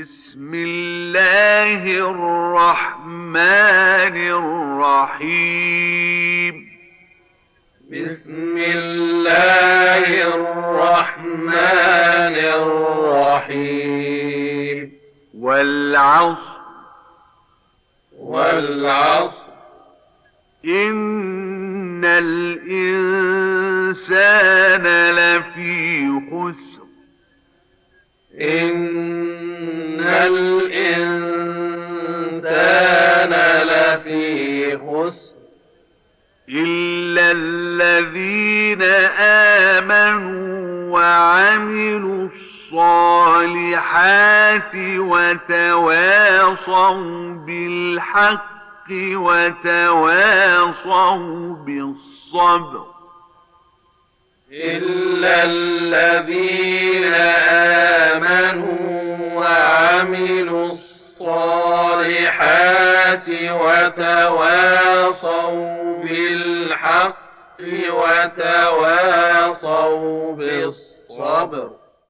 بسم الله الرحمن الرحيم. بسم الله الرحمن الرحيم. والعصر إن الإنسان لفي خسر إن الإنسان لفي خسر إلا الذين آمنوا وعملوا الصالحات وتواصوا بالحق وتواصوا بالصبر. إلا الذين آمنوا وعملوا الصالحات وتواصوا بالحق وتواصوا بالصبر.